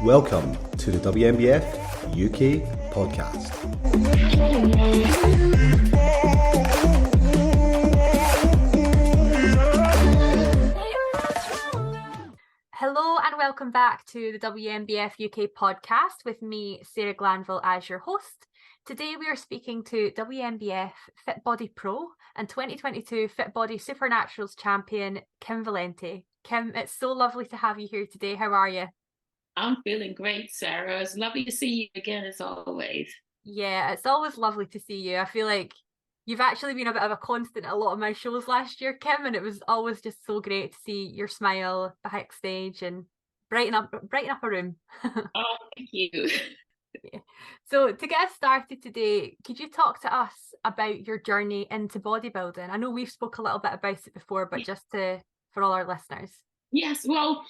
Welcome to the WNBF UK Podcast. Hello and welcome back to the WNBF UK Podcast with me, Sarah Glanville, as your host. Today we are speaking to WNBF Fitbody Pro and 2022 Fitbody Supernaturals champion, Kim Valente. Kim, it's so lovely to have you here today. How are you? I'm feeling great, Sarah. It's lovely to see you again, as always. Yeah, it's always lovely to see you. I feel like you've actually been a bit of a constant at a lot of my shows last year, Kim, and it was always just so great to see your smile backstage and brighten up a room. Oh, thank you. Yeah. So to get us started today, could you talk to us about your journey into bodybuilding? I know we've spoke a little bit about it before, but just for all our listeners. Yes, well,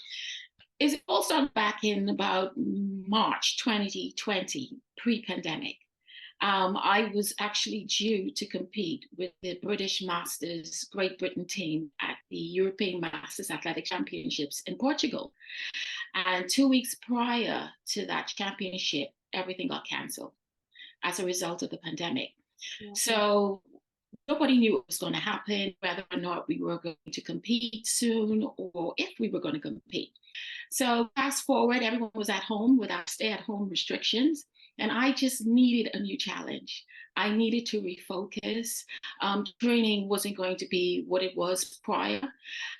it all started back in about March 2020, pre-pandemic. I was actually due to compete with the British Masters Great Britain team at the European Masters Athletic Championships in Portugal. And 2 weeks prior to that championship, everything got cancelled as a result of the pandemic. Yeah. So nobody knew what was going to happen, whether or not we were going to compete soon or if we were going to compete. So fast forward, everyone was at home without stay-at-home restrictions. And I just needed a new challenge. I needed to refocus. Training wasn't going to be what it was prior.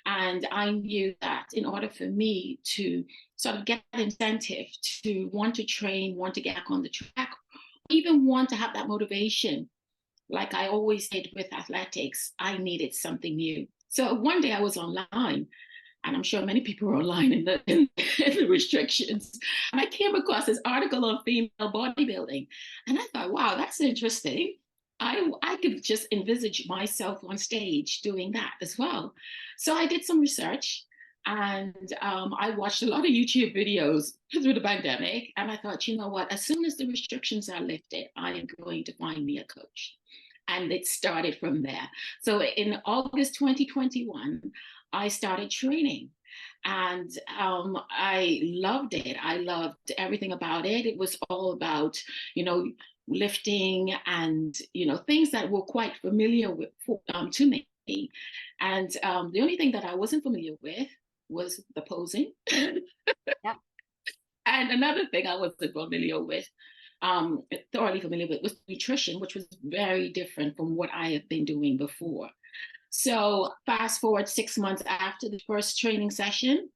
And I knew that in order for me to sort of get that incentive to want to train, want to get back on the track, even want to have that motivation, like I always did with athletics, I needed something new. So one day I was online, and I'm sure many people were online in the restrictions. And I came across this article on female bodybuilding. And I thought, wow, that's interesting. I could just envisage myself on stage doing that as well. So I did some research and I watched a lot of YouTube videos through the pandemic. And I thought, you know what, as soon as the restrictions are lifted, I am going to find me a coach. And it started from there. So in August 2021, I started training and I loved it. I loved everything about it. It was all about, lifting and, things that were quite familiar with to me. And the only thing that I wasn't familiar with was the posing. Yeah. And another thing I wasn't familiar with, thoroughly familiar with, was nutrition, which was very different from what I have been doing before. So fast forward 6 months after the first training session,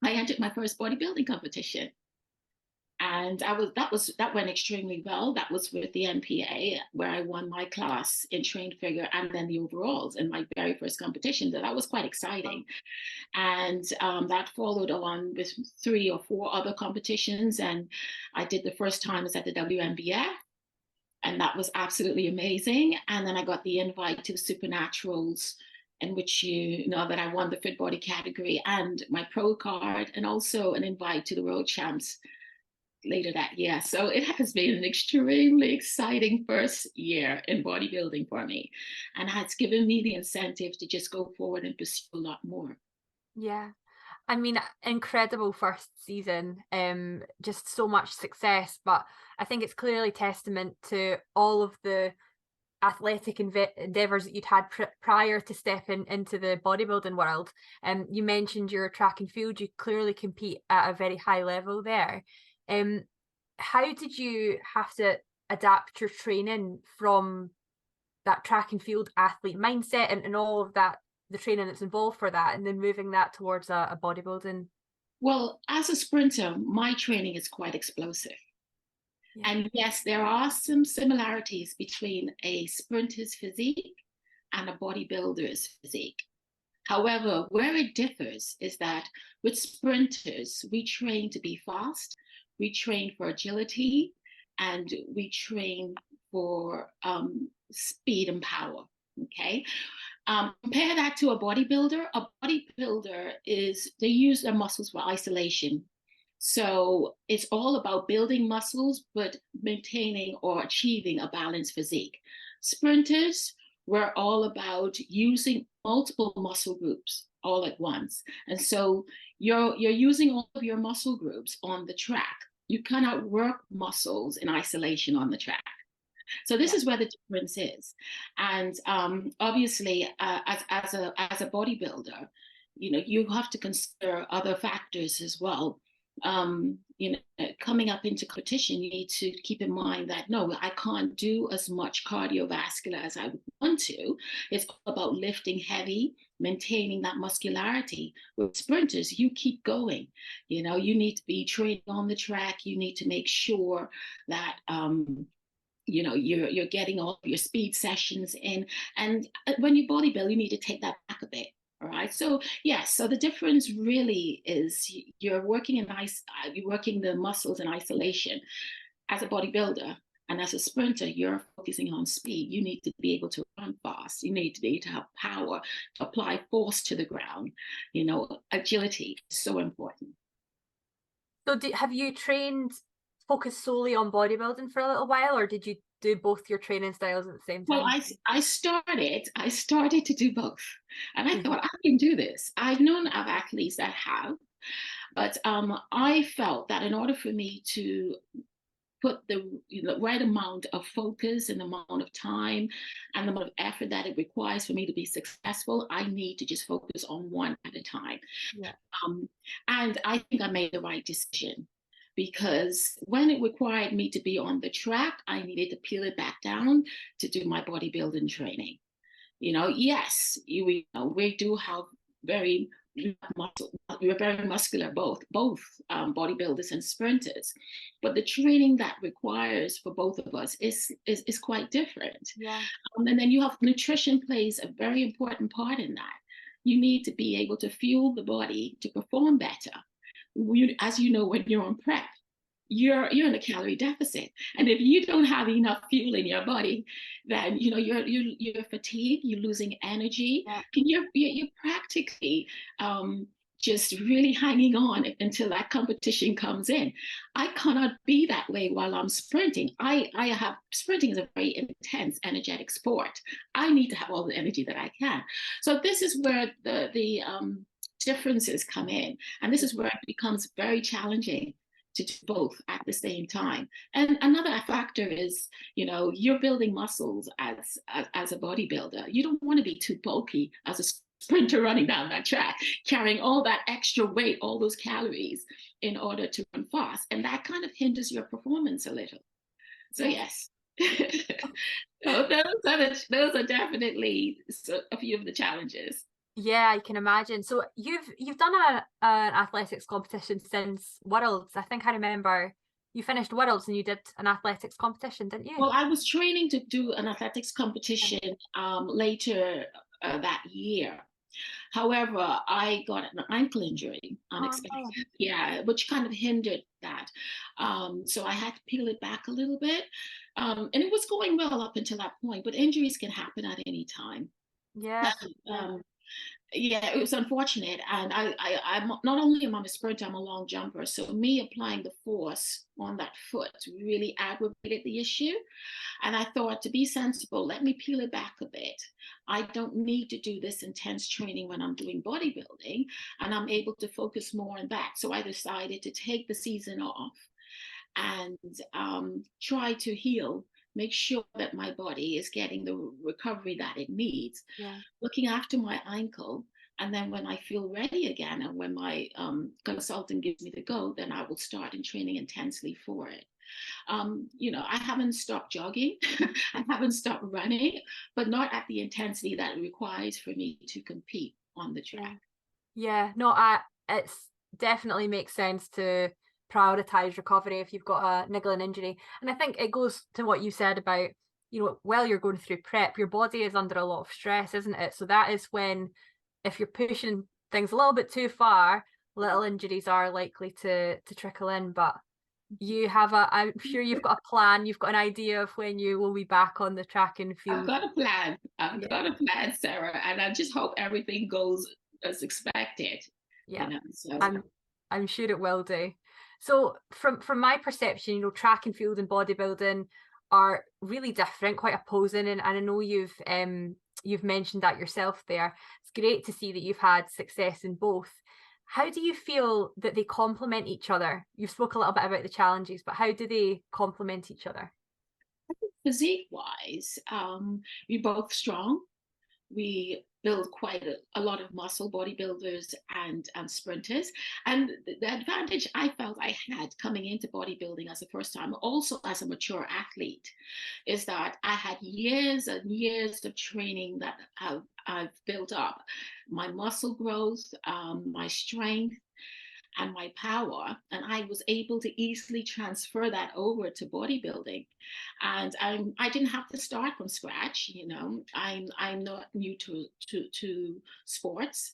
I entered my first bodybuilding competition. And that went extremely well. That was with the NPA, where I won my class in trained figure and then the overalls in my very first competition. So that was quite exciting. And that followed on with 3 or 4 other competitions. And I did the first times at the WNBF. And that was absolutely amazing. And then I got the invite to the Supernaturals, in which that I won the Fitbody category and my pro card, and also an invite to the World Champs later that year. So it has been an extremely exciting first year in bodybuilding for me, and has given me the incentive to just go forward and pursue a lot more. Yeah. I mean, incredible first season, just so much success, but I think it's clearly testament to all of the athletic endeavours that you'd had prior to stepping into the bodybuilding world. You mentioned your track and field, you clearly compete at a very high level there. How did you have to adapt your training from that track and field athlete mindset and all of that, the training that's involved for that, and then moving that towards a bodybuilding? Well, as a sprinter, my training is quite explosive. Yeah. And yes, there are some similarities between a sprinter's physique and a bodybuilder's physique. However, where it differs is that with sprinters, we train to be fast, we train for agility, and we train for speed and power, okay? Compare that to a bodybuilder. A bodybuilder they use their muscles for isolation. So it's all about building muscles, but maintaining or achieving a balanced physique. Sprinters, we're all about using multiple muscle groups all at once. And so you're using all of your muscle groups on the track. You cannot work muscles in isolation on the track. So this is where the difference is. And obviously, as a bodybuilder, you have to consider other factors as well. Coming up into competition, you need to keep in mind that no, I can't do as much cardiovascular as I would want to. It's all about lifting heavy, maintaining that muscularity. With sprinters, you keep going. You need to be training on the track. You need to make sure that you're getting all of your speed sessions in. And when you bodybuild, you need to take that back a bit. All right. So yes. So the difference really is you're working the muscles in isolation. As a bodybuilder and as a sprinter, you're focusing on speed. You need to be able to run fast. You need to be able to have power, to apply force to the ground. Agility is so important. So have you focused solely on bodybuilding for a little while, or did you do both your training styles at the same time? Well, I started to do both, and I thought I can do this. I've known of athletes that have, but I felt that in order for me to put the right amount of focus and amount of time and the amount of effort that it requires for me to be successful, I need to just focus on one at a time. Yeah. And I think I made the right decision. Because when it required me to be on the track, I needed to peel it back down to do my bodybuilding training. Yes, we do have we're very muscular, both bodybuilders and sprinters. But the training that requires for both of us is quite different. Yeah. And then you have nutrition plays a very important part in that. You need to be able to fuel the body to perform better. As you know, when you're on prep, you're in a calorie deficit, and if you don't have enough fuel in your body, then you're fatigued, you're losing energy, and you're practically just really hanging on until that competition comes in. I cannot be that way while I'm sprinting. Sprinting is a very intense, energetic sport. I need to have all the energy that I can. So this is where the differences come in, and this is where it becomes very challenging to do both at the same time. And another factor is, you're building muscles as a bodybuilder. You don't want to be too bulky as a sprinter running down that track, carrying all that extra weight, all those calories in order to run fast, and that kind of hinders your performance a little. So yes. So those are definitely a few of the challenges. Yeah, I can imagine. So you've done an athletics competition since Worlds. I think I remember you finished Worlds and you did an athletics competition, didn't you? Well, I was training to do an athletics competition later that year. However, I got an ankle injury unexpected, which kind of hindered that. So I had to peel it back a little bit. And it was going well up until that point, but injuries can happen at any time. Yeah. Yeah, it was unfortunate. And I'm not only am I a sprinter, I'm a long jumper. So me applying the force on that foot really aggravated the issue. And I thought, to be sensible, let me peel it back a bit. I don't need to do this intense training when I'm doing bodybuilding, and I'm able to focus more on that. So I decided to take the season off and try to heal, make sure that my body is getting the recovery that it needs, looking after my ankle. And then when I feel ready again, and when my consultant gives me the go, then I will start in training intensely for it. I haven't stopped jogging, I haven't stopped running, but not at the intensity that it requires for me to compete on the track. Yeah, no, it's definitely makes sense to prioritize recovery if you've got a niggling injury. And I think it goes to what you said about, while you're going through prep, your body is under a lot of stress, isn't it? So that is when, if you're pushing things a little bit too far, little injuries are likely to trickle in. But I'm sure you've got a plan, you've got an idea of when you will be back on the track and field. I've got a plan, Sarah, and I just hope everything goes as expected. Yeah, I'm sure it will do. So from my perception, track and field and bodybuilding are really different, quite opposing, and I know you've you've mentioned that yourself there. It's great to see that you've had success in both. How do you feel that they complement each other? You've spoke a little bit about the challenges, but how do they complement each other? Physique wise, we're both strong. We build quite a lot of muscle, bodybuilders and sprinters. And the advantage I felt I had coming into bodybuilding as a first time, also as a mature athlete, is that I had years and years of training that I've built up. My muscle growth, my strength, and my power, and I was able to easily transfer that over to bodybuilding. And I didn't have to start from scratch. I'm not new to sports.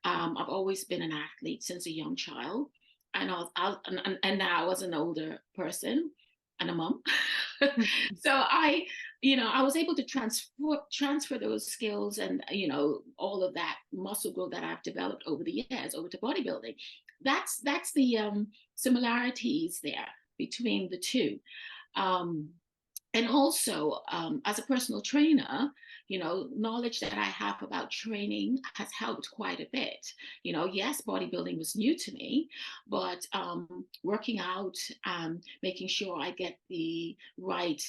I've always been an athlete since a young child, and and now as an older person and a mom. So I was able to transfer those skills and all of that muscle growth that I've developed over the years over to bodybuilding. That's the similarities there between the two. And also, as a personal trainer, knowledge that I have about training has helped quite a bit. Yes, bodybuilding was new to me, but working out, making sure I get the right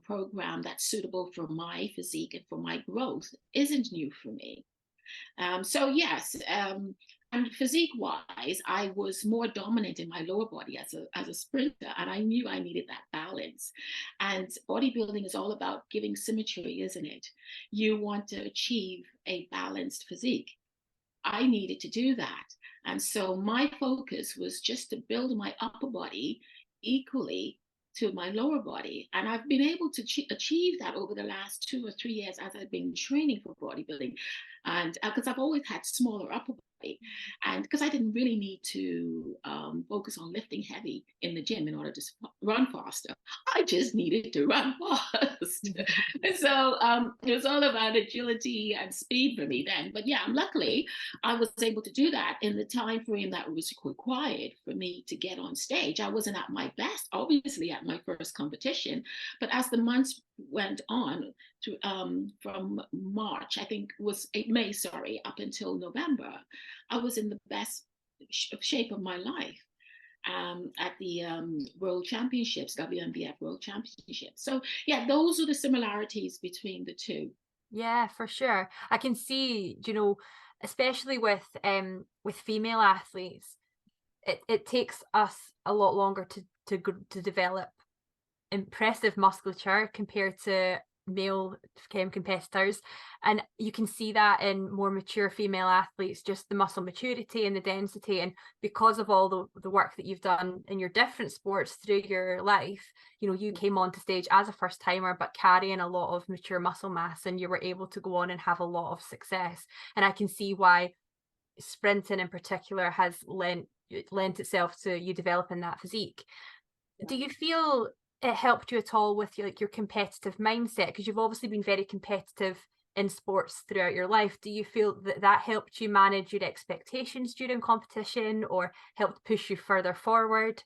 program that's suitable for my physique and for my growth isn't new for me. So yes, and physique-wise, I was more dominant in my lower body as a sprinter, and I knew I needed that balance. And bodybuilding is all about giving symmetry, isn't it? You want to achieve a balanced physique. I needed to do that. And so my focus was just to build my upper body equally to my lower body. And I've been able to achieve that over the last 2 or 3 years as I've been training for bodybuilding. And because I've always had smaller upper body, and because I didn't really need to focus on lifting heavy in the gym in order to run faster, I just needed to run fast. And so it was all about agility and speed for me then. But yeah, luckily I was able to do that in the time frame that was required for me to get on stage. I wasn't at my best, obviously, at my first competition, but as the months went on to from March, I think was May, sorry, up until November, I was in the best shape of my life at the World Championships, WNBF World Championships. So yeah, those are the similarities between the two. Yeah, for sure. I can see, especially with female athletes, it takes us a lot longer to develop impressive musculature compared to male competitors, and you can see that in more mature female athletes, just the muscle maturity and the density. And because of all the work that you've done in your different sports through your life, you came onto stage as a first timer but carrying a lot of mature muscle mass, and you were able to go on and have a lot of success. And I can see why sprinting in particular has lent itself to you developing that physique. Do you feel it helped you at all with your competitive mindset? Because you've obviously been very competitive in sports throughout your life. Do you feel that helped you manage your expectations during competition, or helped push you further forward?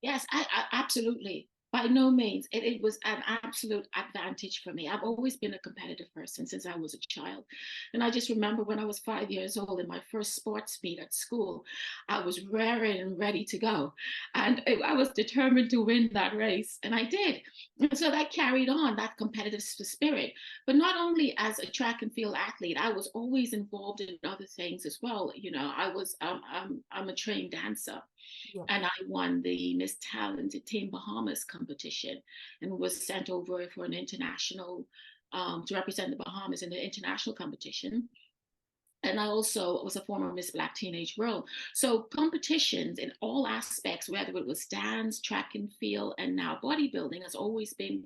Yes, I absolutely. By no means. It was an absolute advantage for me. I've always been a competitive person since I was a child. And I just remember when I was 5 years old in my first sports meet at school, I was raring and ready to go. And I was determined to win that race. And I did. And so that carried on, that competitive spirit. But not only as a track and field athlete, I was always involved in other things as well. I'm a trained dancer. Yeah. And I won the Miss Talented Team Bahamas competition and was sent over for an international, to represent the Bahamas in the international competition. And I also was a former Miss Black Teenage World. So competitions in all aspects, whether it was dance, track and field, and now bodybuilding, has always been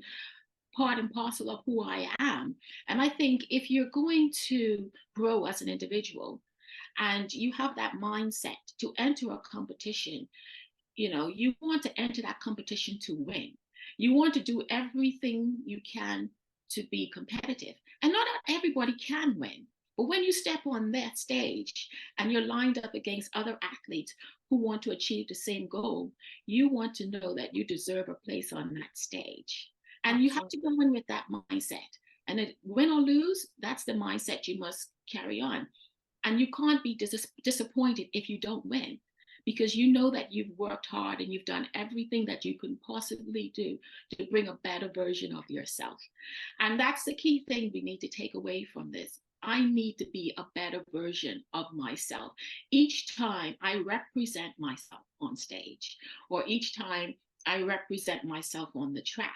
part and parcel of who I am. And I think if you're going to grow as an individual, and you have that mindset to enter a competition, you want to enter that competition to win. You want to do everything you can to be competitive. And not everybody can win. But when you step on that stage and you're lined up against other athletes who want to achieve the same goal, you want to know that you deserve a place on that stage. And you have to go in with that mindset. And win or lose, that's the mindset you must carry on. And you can't be disappointed if you don't win, because you know that you've worked hard and you've done everything that you can possibly do to bring a better version of yourself. And that's the key thing we need to take away from this. I need to be a better version of myself each time I represent myself on stage, or each time I represent myself on the track.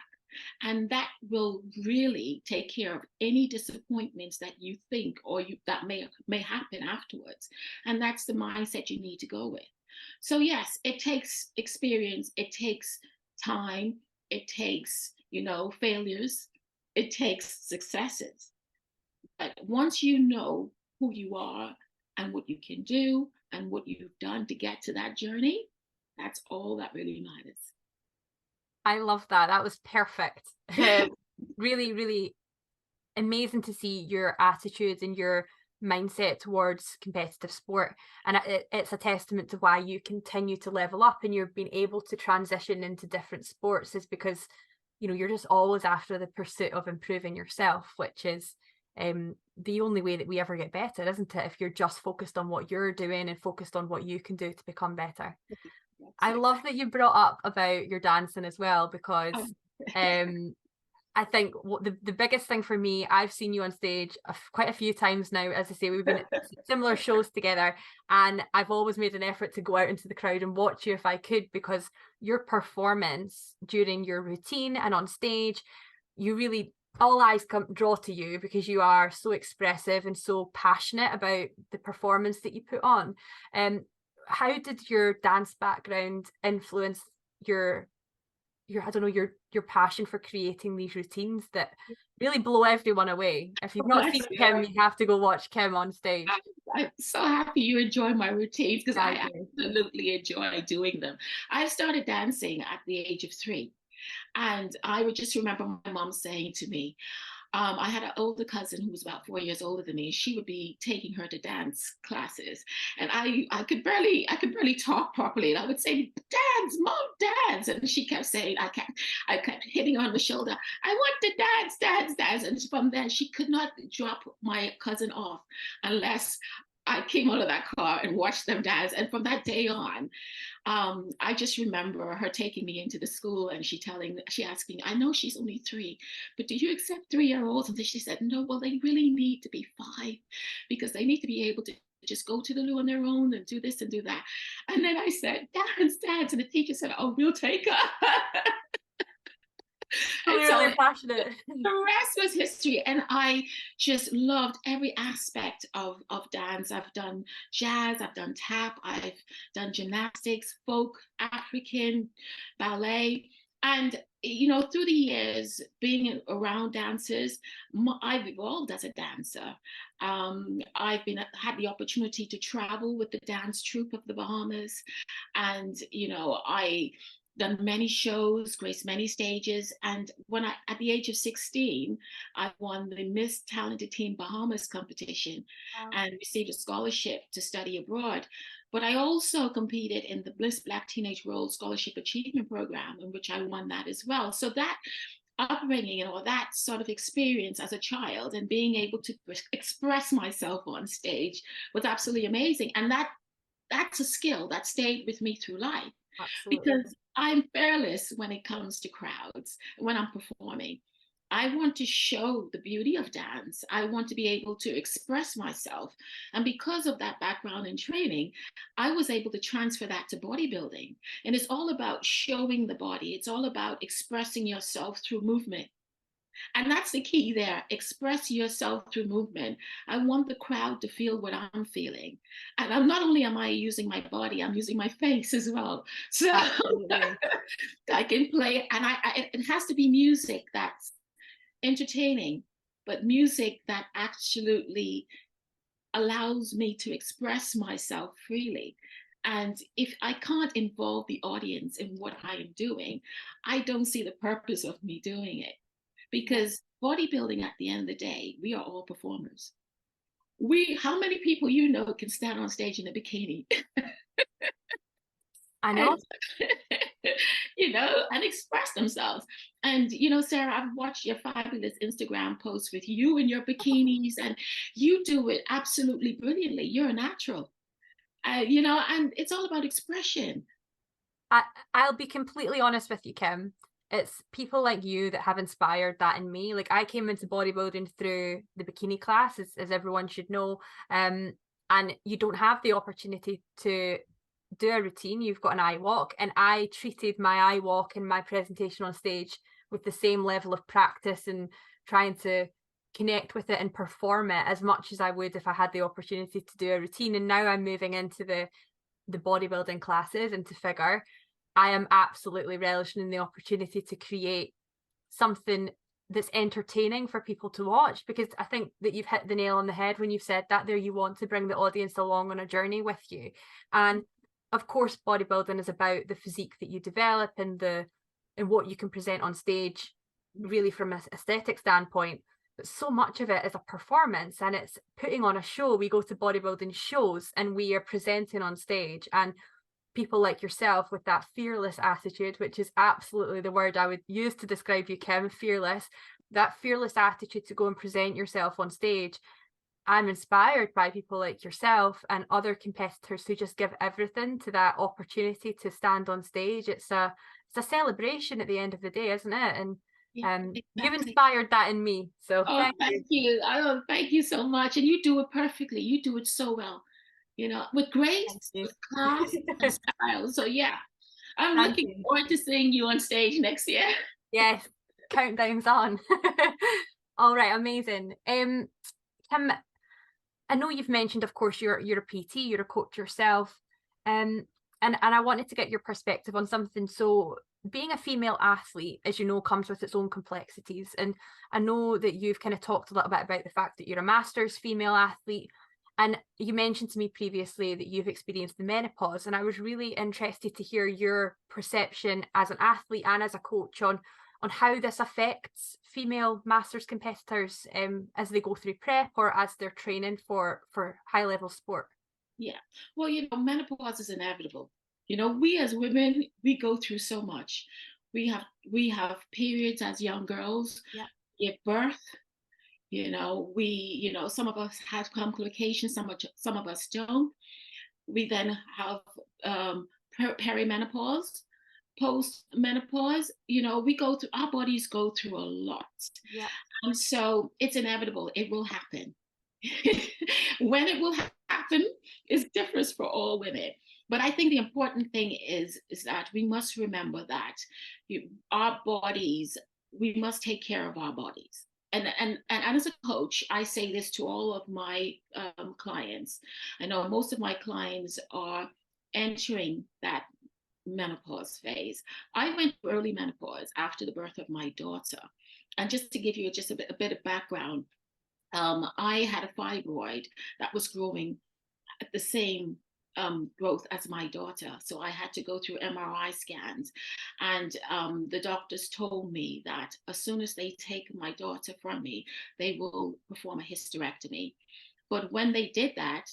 And that will really take care of any disappointments that you think or that may happen afterwards. And that's the mindset you need to go with. So yes, it takes experience, it takes time, it takes, failures, it takes successes. But once you know who you are and what you can do and what you've done to get to that journey, that's all that really matters. I love that. That was perfect. Really, really amazing to see your attitude and your mindset towards competitive sport. And it's a testament to why you continue to level up and you've been able to transition into different sports, is because, you're just always after the pursuit of improving yourself, which is the only way that we ever get better, isn't it? If you're just focused on what you're doing and focused on what you can do to become better. I love that you brought up about your dancing as well, because I think what the biggest thing for me, I've seen you on stage quite a few times now. As I say, we've been at similar shows together, and I've always made an effort to go out into the crowd and watch you if I could, because your performance during your routine and on stage, you really, all eyes draw to you because you are so expressive and so passionate about the performance that you put on. How did your dance background influence your I don't know, your passion for creating these routines that really blow everyone away? If you've not seen Kim, you have to go watch Kim on stage. I'm so happy you enjoy my routines, because I absolutely enjoy doing them. I started dancing at the age of 3. And I would just remember my mom saying to me, I had an older cousin who was about 4 years older than me. She would be taking her to dance classes, and I could barely talk properly. And I would say, "Dance, mom, dance," and she kept saying, I kept hitting her on the shoulder. "I want to dance, dance, dance." And from then, she could not drop my cousin off unless I came out of that car and watched them dance. And from that day on, I just remember her taking me into the school, and she asked me, "I know she's only 3, but do you accept 3-year-olds?" And then she said, "No, well, they really need to be 5, because they need to be able to just go to the loo on their own and do this and do that." And then I said, "Dance, dance." And the teacher said, "Oh, we'll take her." Really passionate. The rest was history. And I just loved every aspect of dance. I've done jazz, I've done tap, I've done gymnastics, folk, African, ballet. And, through the years, being around dancers, I've evolved as a dancer. I've had the opportunity to travel with the dance troupe of the Bahamas. And, I done many shows, graced many stages. And at the age of 16, I won the Miss Talented Teen Bahamas competition. Wow. And received a scholarship to study abroad. But I also competed in the Bliss Black Teenage World Scholarship Achievement Program, in which I won that as well. So that upbringing or that sort of experience as a child and being able to express myself on stage was absolutely amazing. And that's a skill that stayed with me through life. Absolutely. Because I'm fearless when it comes to crowds, when I'm performing. I want to show the beauty of dance. I want to be able to express myself. And because of that background and training, I was able to transfer that to bodybuilding. And it's all about showing the body. It's all about expressing yourself through movement. And that's the key there. Express yourself through movement. I want the crowd to feel what I'm feeling. And not only am I using my body, I'm using my face as well. So I can play, and it has to be music that's entertaining, but music that absolutely allows me to express myself freely. And if I can't involve the audience in what I am doing, I don't see the purpose of me doing it. Because bodybuilding, at the end of the day, we are all performers. How many people can stand on stage in a bikini? I know. and express themselves. And, Sarah, I've watched your fabulous Instagram posts with you and your bikinis, and you do it absolutely brilliantly. You're a natural, and it's all about expression. I'll be completely honest with you, Kim. It's people like you that have inspired that in me. Like, I came into bodybuilding through the bikini class, as everyone should know. And you don't have the opportunity to do a routine. You've got an eye walk, and I treated my eye walk and my presentation on stage with the same level of practice and trying to connect with it and perform it as much as I would if I had the opportunity to do a routine. And now I'm moving into the bodybuilding classes and to figure, I am absolutely relishing in the opportunity to create something that's entertaining for people to watch, because I think that you've hit the nail on the head when you've said that there. You want to bring the audience along on a journey with you. And of course, bodybuilding is about the physique that you develop and what you can present on stage, really from an aesthetic standpoint. But so much of it is a performance, and it's putting on a show. We go to bodybuilding shows and we are presenting on stage, and people like yourself with that fearless attitude, which is absolutely the word I would use to describe you, Kim, fearless, that fearless attitude to go and present yourself on stage. I'm inspired by people like yourself and other competitors who just give everything to that opportunity to stand on stage. It's a celebration at the end of the day, isn't it? And exactly. You've inspired that in me. So thank you. Thank you so much. And you do it perfectly. You do it so well. With grace, with class, and style. So yeah, I'm looking forward to seeing you on stage next year. Yes, countdown's on. All right, amazing. Kim, I know you've mentioned, of course, you're a PT, you're a coach yourself, and I wanted to get your perspective on something. So, being a female athlete, as you know, comes with its own complexities, and I know that you've kind of talked a little bit about the fact that you're a master's female athlete. And you mentioned to me previously that you've experienced the menopause, and I was really interested to hear your perception as an athlete and as a coach on how this affects female masters competitors as they go through prep or as they're training for high level sport. Yeah, well, menopause is inevitable. We as women, we go through so much. We have periods as young girls, give birth. Some of us have complications, some of us don't. We then have perimenopause, post-menopause. Our bodies go through a lot. Yeah. And so it's inevitable. It will happen. When it will happen is different for all women. But I think the important thing is that we must remember that our bodies, we must take care of our bodies. And as a coach, I say this to all of my clients. I know most of my clients are entering that menopause phase. I went through early menopause after the birth of my daughter. And just to give you just a bit of background, I had a fibroid that was growing at the same growth as my daughter. So I had to go through MRI scans. And the doctors told me that as soon as they take my daughter from me, they will perform a hysterectomy. But when they did that,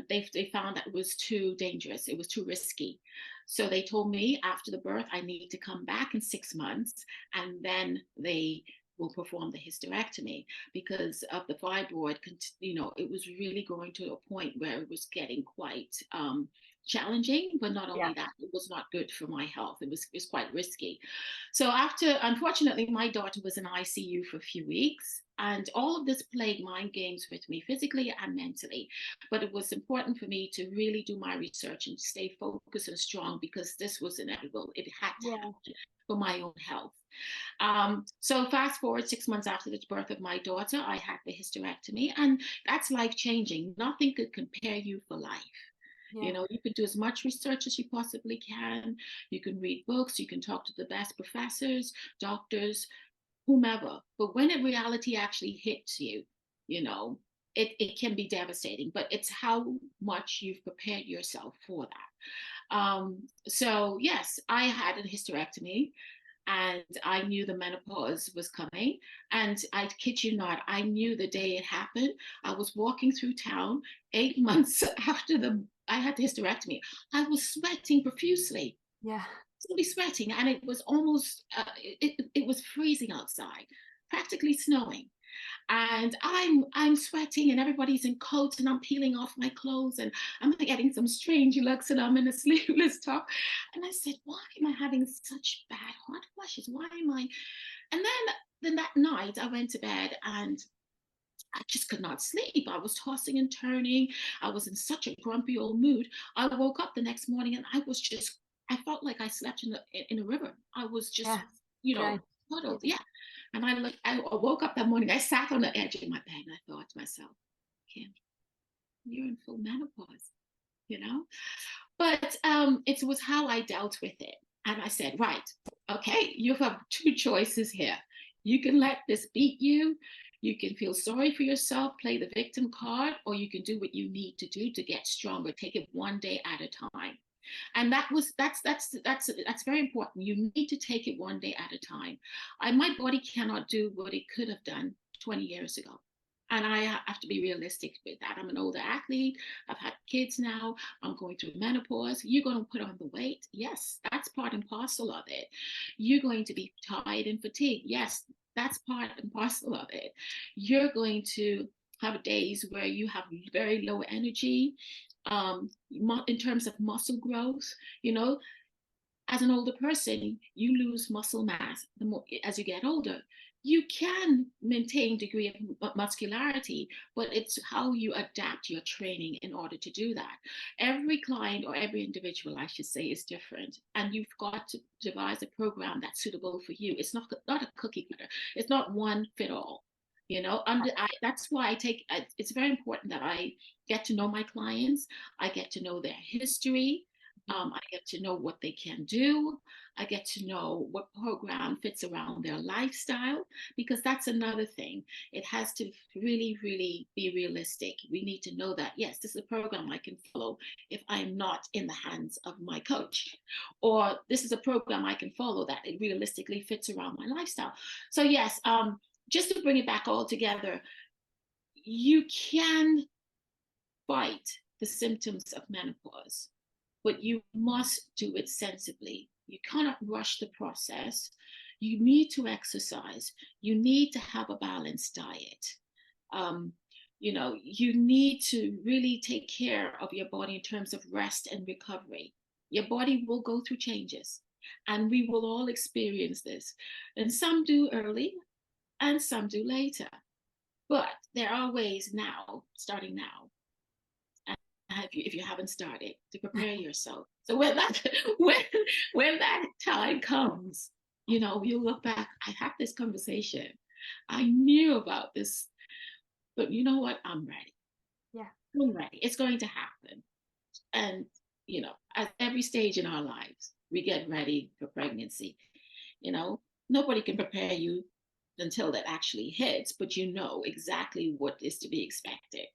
they found that it was too dangerous. It was too risky. So they told me after the birth, I need to come back in 6 months, and then they will perform the hysterectomy because of the fibroid. It was really going to a point where it was getting quite challenging, but not only that, it was not good for my health. It was quite risky. So unfortunately, my daughter was in ICU for a few weeks, and all of this played mind games with me physically and mentally. But it was important for me to really do my research and stay focused and strong because this was inevitable. It had to happen for my own health. So fast forward 6 months after the birth of my daughter, I had the hysterectomy, and that's life-changing. Nothing could compare you for life. Yeah. You could do as much research as you possibly can. You can read books, you can talk to the best professors, doctors, whomever. But when reality actually hits you, it can be devastating, but it's how much you've prepared yourself for that. So yes, I had a hysterectomy, and I knew the menopause was coming. And I kid you not, I knew the day it happened. I was walking through town 8 months after I had the hysterectomy. I was sweating profusely. Yeah. absolutely sweating, and it was almost it was freezing outside, practically snowing. And I'm sweating, and everybody's in coats, and I'm peeling off my clothes, and I'm getting some strange looks, and I'm in a sleeveless top. And I said, why am I having such bad hot flushes? Why am I? And then that night I went to bed, and I just could not sleep. I was tossing and turning. I was in such a grumpy old mood. I woke up the next morning, and I felt like I slept in a river. I was just, Yeah. you know, Right. puddled. Yeah. And I woke up that morning, I sat on the edge of my bed, and I thought to myself, Kim, you're in full menopause, you know? But it was how I dealt with it. And I said, right, okay, you have two choices here. You can let this beat you. You can feel sorry for yourself, play the victim card, or you can do what you need to do to get stronger. Take it one day at a time. And that's very important. You need to take it one day at a time. My body cannot do what it could have done 20 years ago. And I have to be realistic with that. I'm an older athlete. I've had kids now. I'm going through menopause. You're going to put on the weight. Yes, that's part and parcel of it. You're going to be tired and fatigued. Yes, that's part and parcel of it. You're going to have days where you have very low energy, in terms of muscle growth. You know, as an older person, you lose muscle mass the more as you get older. You can maintain degree of muscularity, but it's how you adapt your training in order to do that. Every client, or every individual, I should say, is different, and you've got to devise a program that's suitable for you. It's not a cookie cutter. It's not one fit all. You know, that's why it's very important that I get to know my clients. I get to know their history. I get to know what they can do. I get to know what program fits around their lifestyle, because that's another thing. It has to really, really be realistic. We need to know that, yes, this is a program I can follow if I'm not in the hands of my coach, or this is a program I can follow that it realistically fits around my lifestyle. So yes, just to bring it back all together, you can fight the symptoms of menopause, but you must do it sensibly. You cannot rush the process. You need to exercise. You need to have a balanced diet. You need to really take care of your body in terms of rest and recovery. Your body will go through changes, and we will all experience this. And some do early, and some do later. But there are ways now, starting now, if you haven't started, to prepare yourself. So when that time comes, you look back. I had this conversation. I knew about this, but you know what? I'm ready. Yeah, I'm ready. It's going to happen. And at every stage in our lives, we get ready for pregnancy. Nobody can prepare you until that actually hits, but you know exactly what is to be expected,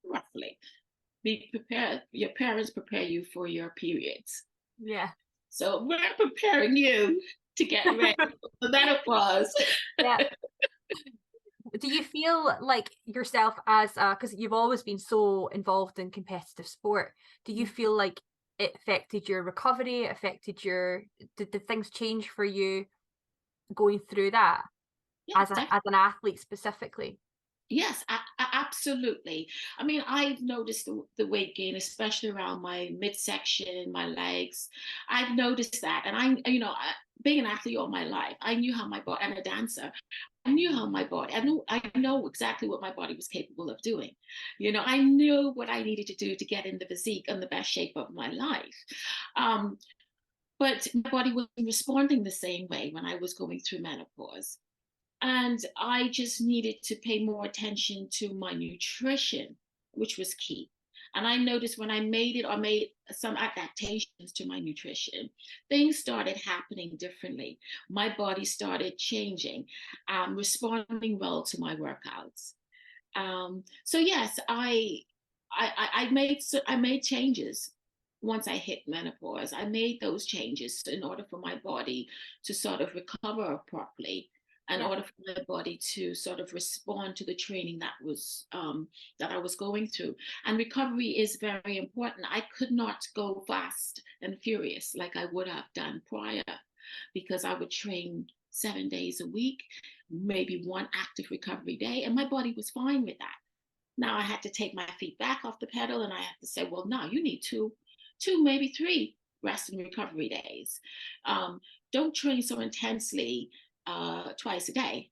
roughly. Be prepared. Your parents prepare you for your periods. yeah. So we're preparing you to get ready for the menopause. Yeah. Do you feel like yourself because you've always been so involved in competitive sport, do you feel like it affected your recovery, did things change for you going through that Yeah, as an athlete specifically? Yes, absolutely. I mean, I've noticed the weight gain, especially around my midsection, my legs. I've noticed that. And being an athlete all my life, I knew how my body, and a dancer, I knew how my body, I know exactly what my body was capable of doing. I knew what I needed to do to get in the physique and the best shape of my life. But my body wasn't responding the same way when I was going through menopause. And I just needed to pay more attention to my nutrition, which was key. And I noticed when I made some adaptations to my nutrition, things started happening differently. My body started changing, responding well to my workouts. So yes, I made changes once I hit menopause. I made those changes in order for my body to sort of recover properly. in order for my body to sort of respond to the training that I was going through. And recovery is very important. I could not go fast and furious like I would have done prior, because I would train 7 days a week, maybe one active recovery day, and my body was fine with that. Now I had to take my feet back off the pedal, and I had to say, well, no, you need two, maybe three rest and recovery days. Don't train so intensely twice a day.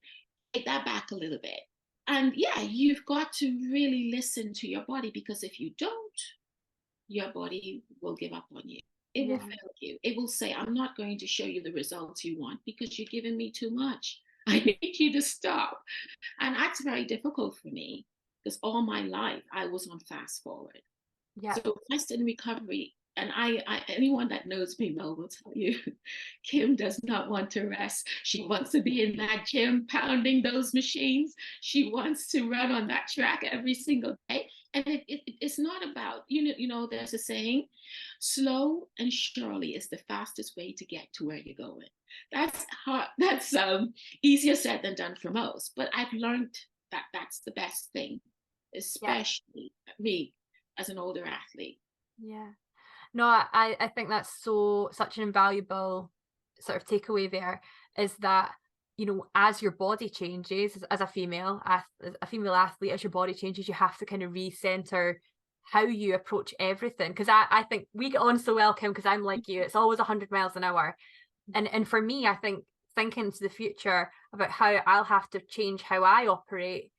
Take that back a little bit. And yeah, you've got to really listen to your body, because if you don't, your body will give up on you. It will fail you. It will say, I'm not going to show you the results you want because you're giving me too much. I need you to stop. And that's very difficult for me, because all my life I was on fast forward. Yeah. So rest and recovery, and I anyone that knows me well will tell you, Kim does not want to rest. She wants to be in that gym pounding those machines. She wants to run on that track every single day. And it's not about, you know, there's a saying, slow and surely is the fastest way to get to where you're going. That's hard. That's easier said than done for most. But I've learned that that's the best thing, especially me as an older athlete. Yeah. No, I think that's such an invaluable sort of takeaway there, is that, you know, as your body changes, as a female athlete, as your body changes, you have to kind of recenter how you approach everything. Because I think we get on so well, Kim, because I'm like you, it's always 100 miles an hour. And for me, I think thinking to the future about how I'll have to change how I operate,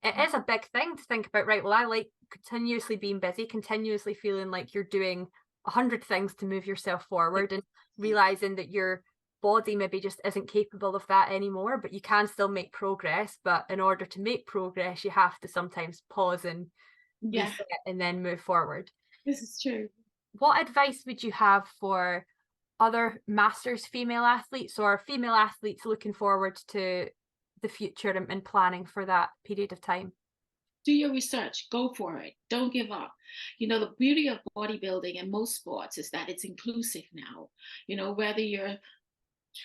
it is a big thing to think about, right? Well, I like continuously being busy, continuously feeling like you're doing 100 things to move yourself forward, and realizing that your body maybe just isn't capable of that anymore, but you can still make progress. But in order to make progress, you have to sometimes pause and reset and then move forward. This is true. What advice would you have for other masters female athletes, or female athletes looking forward to the future and planning for that period of time? Do your research, go for it. Don't give up. You know, the beauty of bodybuilding and most sports is that it's inclusive now. You know, whether you're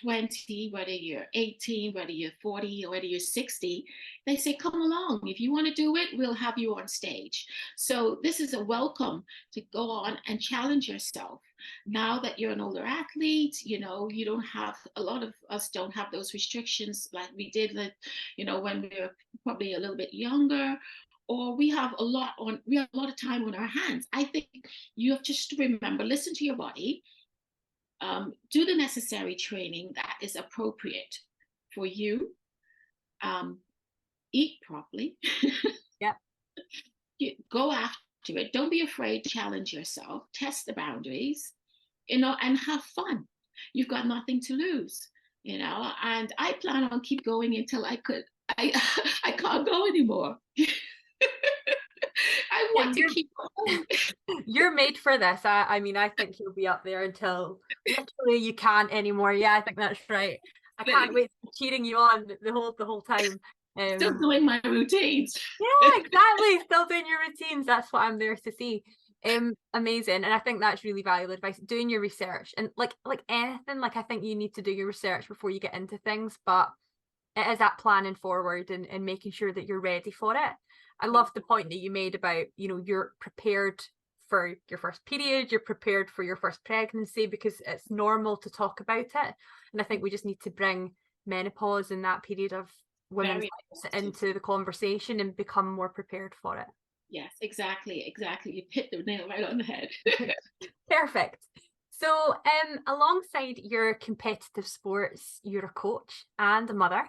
20, whether you're 18, whether you're 40, or whether you're 60, they say, come along. If you want to do it, we'll have you on stage. So this is a welcome to go on and challenge yourself. Now that you're an older athlete, you know, you don't have, a lot of us don't have those restrictions like we did, you know, when we were probably a little bit younger, or we have a lot of time on our hands. I think you have just to remember, listen to your body. Do the necessary training that is appropriate for you. Eat properly. Go after it. Don't be afraid to challenge yourself. Test the boundaries, you know, and have fun. You've got nothing to lose, you know. And I plan on keep going until I can't go anymore. I want to keep going. You're made for this. I mean, I think you'll be up there until literally you can't anymore. Yeah, I think that's right. I can't wait to cheering you on the whole time. Still doing my routines. Yeah, exactly. Still doing your routines. That's what I'm there to see. Amazing. And I think that's really valuable advice. Doing your research, and like anything, like I think you need to do your research before you get into things, but it is that planning forward and making sure that you're ready for it. I love the point that you made about, you know, you're prepared for your first period, you're prepared for your first pregnancy, because it's normal to talk about it. And I think we just need to bring menopause and that period of women's lives into the conversation and become more prepared for it. Yes, exactly. You hit the nail right on the head. Perfect. So alongside your competitive sports, you're a coach and a mother.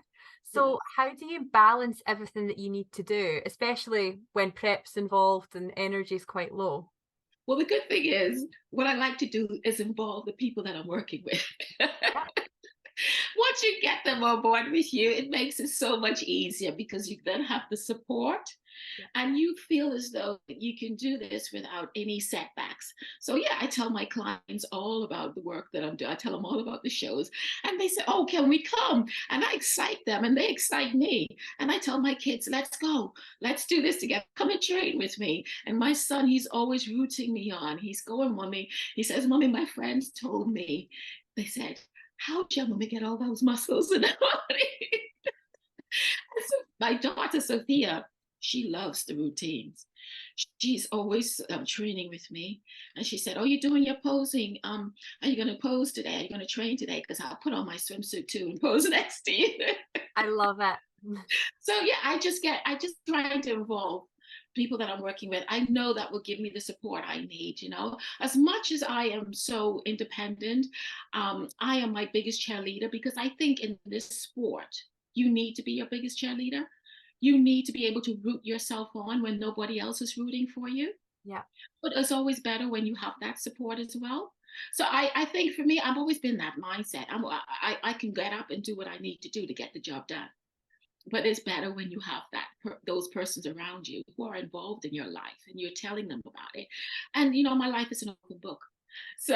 So how do you balance everything that you need to do, especially when prep's involved and energy is quite low? Well, the good thing is, what I like to do is involve the people that I'm working with. Once you get them on board with you, it makes it so much easier, because you then have the support and you feel as though you can do this without any setbacks. So yeah, I tell my clients all about the work that I'm doing. I tell them all about the shows, and they say, oh, can we come? And I excite them and they excite me. And I tell my kids, let's go, let's do this together, come and train with me. And my son, he's always rooting me on. He's going, Mommy, he says, Mommy, my friends told me, they said, how did your mommy get all those muscles in her body? So my daughter Sophia, she loves the routines. She's always training with me, and she said, "Oh, you're doing your posing. Are you going to pose today? Are you going to train today? Because I'll put on my swimsuit too and pose next to you." I love it. So yeah, I just try to involve people that I'm working with. I know that will give me the support I need. As much as I am so independent, I am my biggest cheerleader, because I think in this sport, you need to be your biggest cheerleader. You need to be able to root yourself on when nobody else is rooting for you. Yeah. But it's always better when you have that support as well. So I think for me, I've always been that mindset. I can get up and do what I need to do to get the job done. But it's better when you have those persons around you who are involved in your life and you're telling them about it. And my life is an open book. So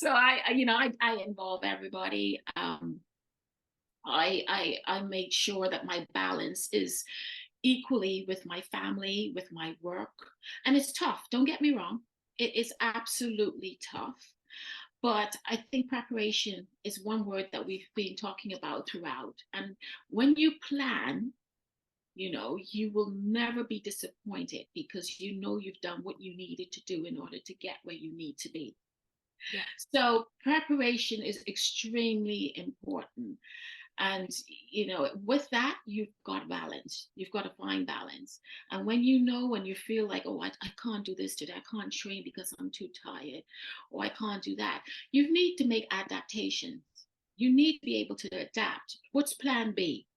I involve everybody. I made sure that my balance is equally with my family, with my work. And it's tough. Don't get me wrong. It is absolutely tough. But I think preparation is one word that we've been talking about throughout. And when you plan, you will never be disappointed, because you've done what you needed to do in order to get where you need to be. Yeah. So preparation is extremely important. And, with that, you've got balance. You've got to find balance. And when you feel like, oh, I can't do this today, I can't train because I'm too tired, or I can't do that, you need to make adaptations. You need to be able to adapt. What's plan B?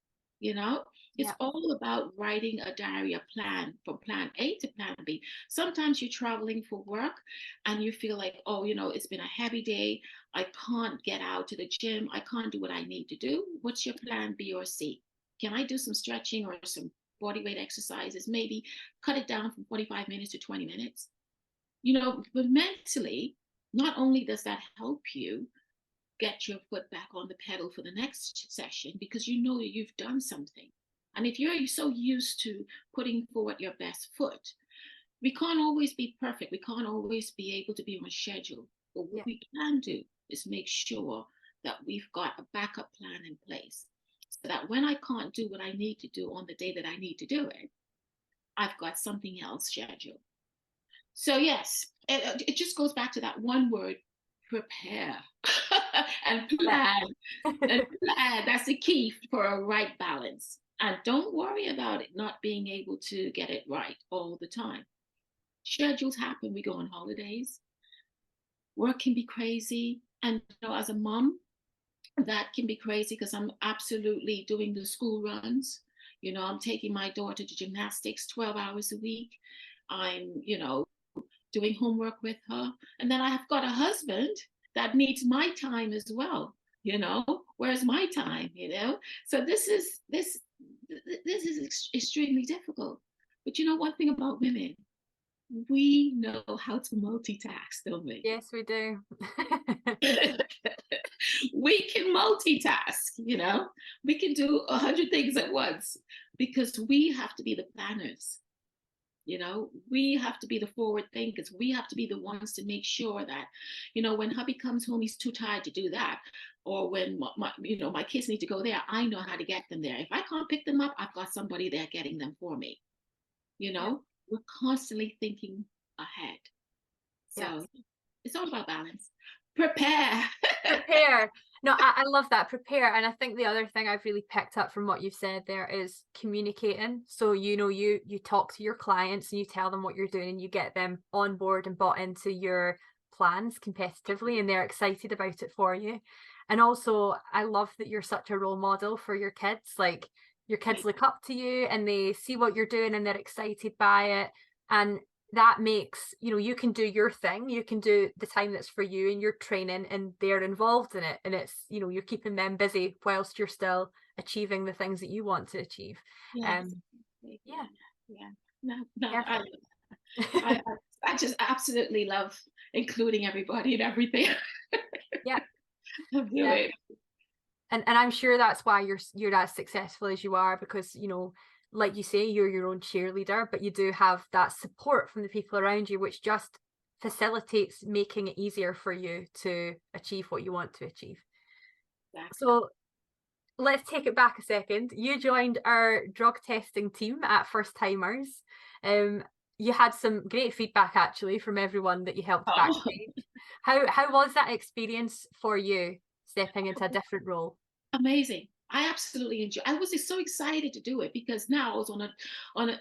It's all about writing a diary, a plan from plan A to plan B. Sometimes you're traveling for work and you feel like, oh, it's been a heavy day. I can't get out to the gym. I can't do what I need to do. What's your plan B or C? Can I do some stretching or some body weight exercises? Maybe cut it down from 45 minutes to 20 minutes. But mentally, not only does that help you get your foot back on the pedal for the next session, because you've done something. And if you're so used to putting forward your best foot, we can't always be perfect. We can't always be able to be on schedule. But what we can do is make sure that we've got a backup plan in place, so that when I can't do what I need to do on the day that I need to do it, I've got something else scheduled. So yes, it just goes back to that one word: prepare. And plan. And plan. That's the key for a right balance. And don't worry about it not being able to get it right all the time. Schedules happen. We go on holidays. Work can be crazy. And as a mom, that can be crazy, because I'm absolutely doing the school runs. I'm taking my daughter to gymnastics 12 hours a week. I'm, doing homework with her. And then I have got a husband that needs my time as well. Where's my time? So this is extremely difficult. But one thing about women, we know how to multitask, don't we? Yes, we do. We can multitask. We can do 100 things at once, because we have to be the planners. We have to be the forward thinkers. We have to be the ones to make sure that, when hubby comes home, he's too tired to do that. Or when my kids need to go there, I know how to get them there. If I can't pick them up, I've got somebody there getting them for me. We're constantly thinking ahead. So it's all about balance. Prepare. Prepare. No, I love that. Prepare. And I think the other thing I've really picked up from what you've said there is communicating. So, you talk to your clients and you tell them what you're doing, and you get them on board and bought into your plans competitively, and they're excited about it for you. And also, I love that you're such a role model for your kids. Like, your kids look up to you and they see what you're doing and they're excited by it. And that makes, you can do your thing, you can do the time that's for you and your training, and they're involved in it, and it's, you're keeping them busy whilst you're still achieving the things that you want to achieve. I just absolutely love including everybody and everything. And I'm sure that's why you're as successful as you are, because like you say, you're your own cheerleader, but you do have that support from the people around you, which just facilitates making it easier for you to achieve what you want to achieve. Exactly. So let's take it back a second. You joined our drug testing team at First Timers. You had some great feedback actually from everyone that you helped backstage. How was that experience for you, stepping into a different role? Amazing. I absolutely enjoy. I was just so excited to do it because now I was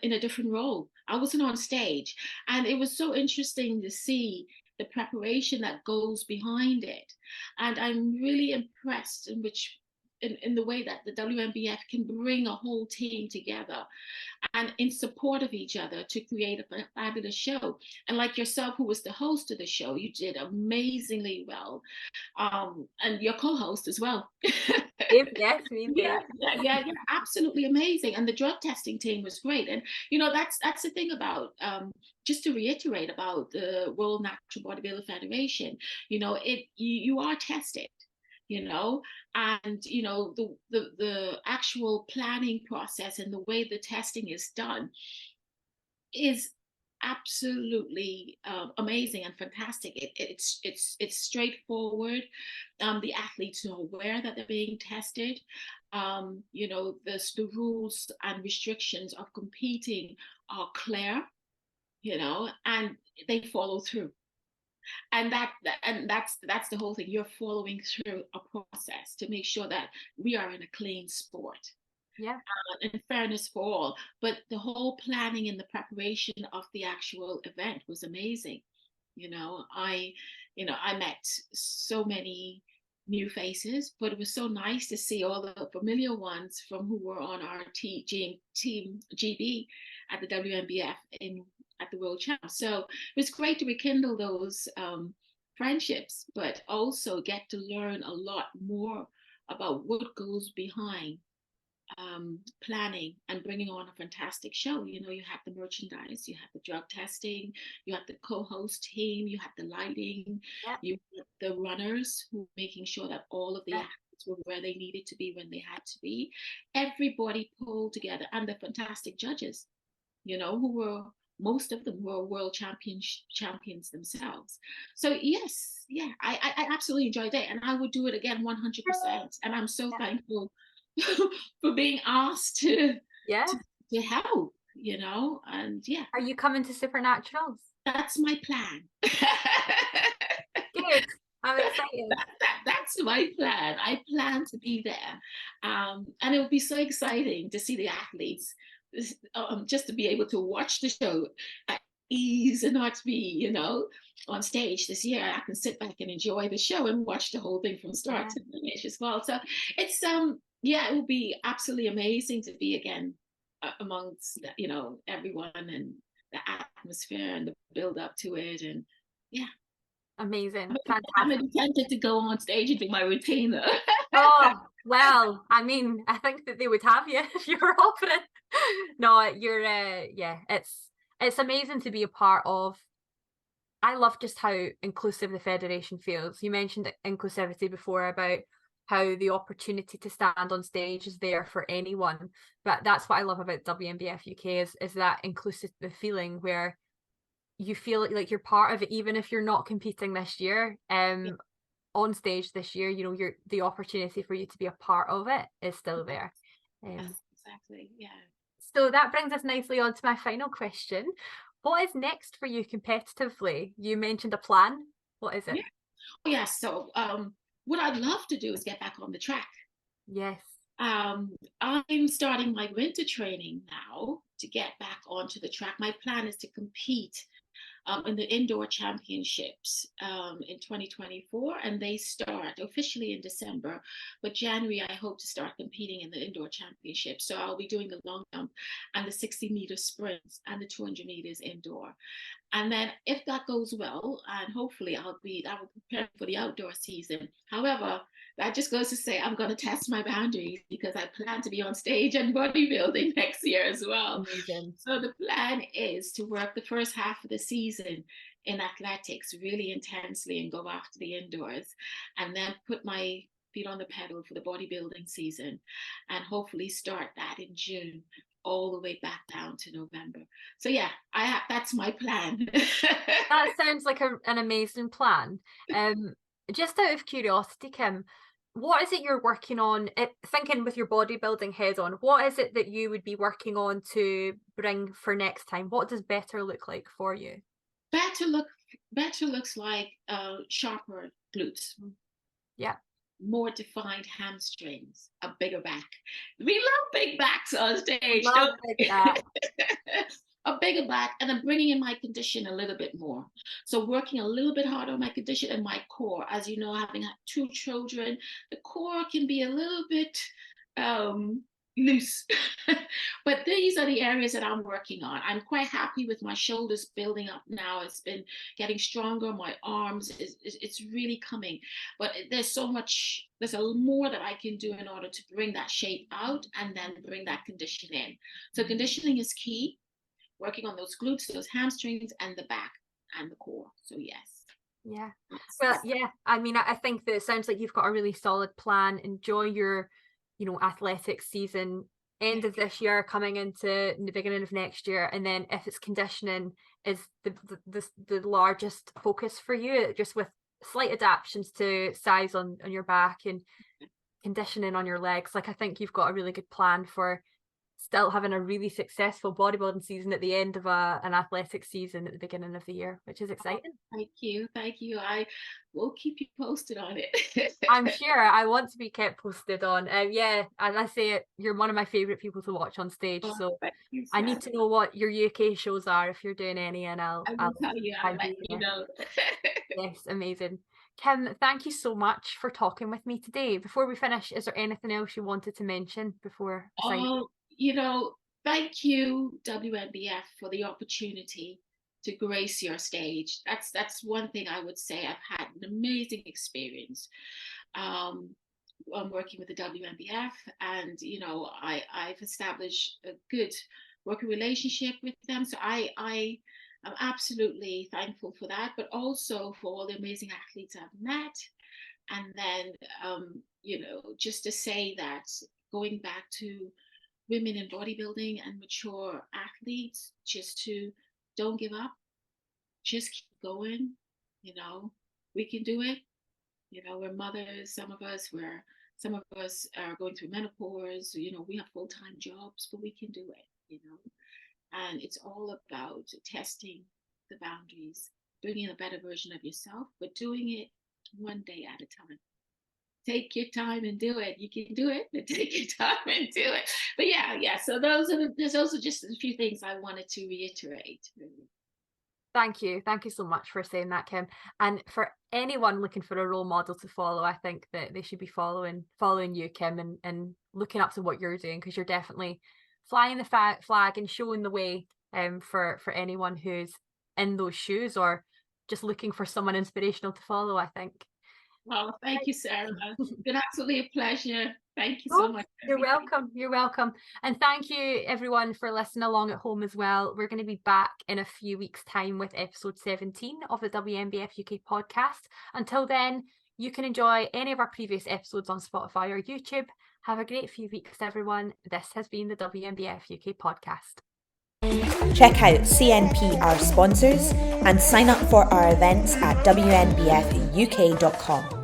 in a different role. I wasn't on stage, and it was so interesting to see the preparation that goes behind it. And I'm really impressed in the way that the WNBF can bring a whole team together and in support of each other to create a fabulous show. And like yourself, who was the host of the show, you did amazingly well, and your co-host as well. Yes, Yeah, absolutely amazing. And the drug testing team was great. And that's the thing about just to reiterate about the World Natural Bodybuilder Federation. You are tested. And the actual planning process and the way the testing is done is absolutely amazing and fantastic. It's straightforward. The athletes are aware that they're being tested. The rules and restrictions of competing are clear, and they follow through. And that's the whole thing. You're following through a process to make sure that we are in a clean sport. Yeah. And fairness for all. But the whole planning and the preparation of the actual event was amazing. I met so many new faces, but it was so nice to see all the familiar ones from who were on our team GB at the WNBF at the World Champs. So it was great to rekindle those friendships, but also get to learn a lot more about what goes behind planning and bringing on a fantastic show. You have the merchandise, you have the drug testing, you have the co-host team, you have the lighting, you have the runners who making sure that all of the athletes were where they needed to be when they had to be. Everybody pulled together, and the fantastic judges, who were most of them were world champions themselves. So yes, I absolutely enjoyed it, and I would do it again 100%. And I'm so thankful for being asked to help, and Are you coming to Supernaturals? That's my plan. Good. I'm excited. That's my plan. I plan to be there, and it will be so exciting to see the athletes, just to be able to watch the show at ease and not be, on stage this year. I can sit back and enjoy the show and watch the whole thing from start to finish as well. So it's it will be absolutely amazing to be again amongst everyone and the atmosphere and the build up to it, and amazing. I'm tempted to go on stage and do my routine though. Oh well, I mean, I think that they would have you if you were offering. No, you're it's amazing to be a part of. I love just how inclusive the federation feels. You mentioned inclusivity before about how the opportunity to stand on stage is there for anyone, but that's what I love about WNBF UK is that inclusive feeling where you feel like you're part of it, even if you're not competing this year on stage this year. The opportunity for you to be a part of it is still there. Exactly. So that brings us nicely on to my final question. What is next for you competitively? You mentioned a plan. What is it? So what I'd love to do is get back on the track. Yes. I'm starting my winter training now to get back onto the track. My plan is to compete in the indoor championships in 2024, and they start officially in December, but January I hope to start competing in the indoor championships. So I'll be doing the long jump and the 60-meter sprints and the 200 meters indoor. And then if that goes well, and hopefully I will prepare for the outdoor season. However, that just goes to say I'm going to test my boundaries because I plan to be on stage and bodybuilding next year as well. Amazing. So the plan is to work the first half of the season in athletics really intensely and go after the indoors, and then put my feet on the pedal for the bodybuilding season, and hopefully start that in June all the way back down to November. So that's my plan. That sounds like an amazing plan. Just out of curiosity, Kim, what is it you're working on? Thinking with your bodybuilding head on, what is it that you would be working on to bring for next time? What does better look like for you? Better looks like sharper glutes. Yeah. More defined hamstrings, a bigger back. We love big backs on stage. Love big back. A bigger back, and I'm bringing in my condition a little bit more. So working a little bit harder on my condition and my core. As you know, having 2 children, the core can be a little bit loose. But these are the areas that I'm working on. I'm quite happy with my shoulders building up now. It's been getting stronger. My arms, it's really coming. But there's a little more that I can do in order to bring that shape out and then bring that condition in. So conditioning is key. Working on those glutes, those hamstrings, and the back and the core. So yes. Yeah. Well, yeah. I mean, I think that it sounds like you've got a really solid plan. Enjoy your, athletics season, end of this year, coming into the beginning of next year, and then if it's conditioning is the largest focus for you, just with slight adaptations to size on your back and conditioning on your legs. Like, I think you've got a really good plan for still having a really successful bodybuilding season at the end of an athletic season at the beginning of the year, which is exciting. Thank you. I will keep you posted on it. I'm sure I want to be kept posted on. Yeah, and I say it, you're one of my favorite people to watch on stage. So I need to know what your UK shows are if you're doing any, and I'll tell you. I'll let you know. Yes, amazing. Kim, thank you so much for talking with me today. Before we finish, is there anything else you wanted to mention before? Thank you, WNBF, for the opportunity to grace your stage. That's one thing I would say. I've had an amazing experience. I'm working with the WNBF, and I've established a good working relationship with them. So I'm absolutely thankful for that, but also for all the amazing athletes I've met. And then, just to say that going back to women in bodybuilding and mature athletes, just to don't give up, just keep going. We can do it. We're mothers, some of us are going through menopause, we have full-time jobs, but we can do it, and it's all about testing the boundaries, bringing a better version of yourself, but doing it one day at a time. Take your time and do it. You can do it, but take your time and do it. But yeah. So those are just a few things I wanted to reiterate. Thank you so much for saying that, Kim. And for anyone looking for a role model to follow, I think that they should be following you, Kim, and looking up to what you're doing, because you're definitely flying the flag and showing the way for anyone who's in those shoes or just looking for someone inspirational to follow, I think. Well, thank you, Sarah. It's been absolutely a pleasure. Thank you so much. You're welcome. And thank you everyone for listening along at home as well. We're going to be back in a few weeks' time with episode 17 of the WNBF UK podcast. Until then, you can enjoy any of our previous episodes on Spotify or YouTube. Have a great few weeks, everyone. This has been the WNBF UK podcast. Check out CNP, our sponsors, and sign up for our events at WNBFUK.com.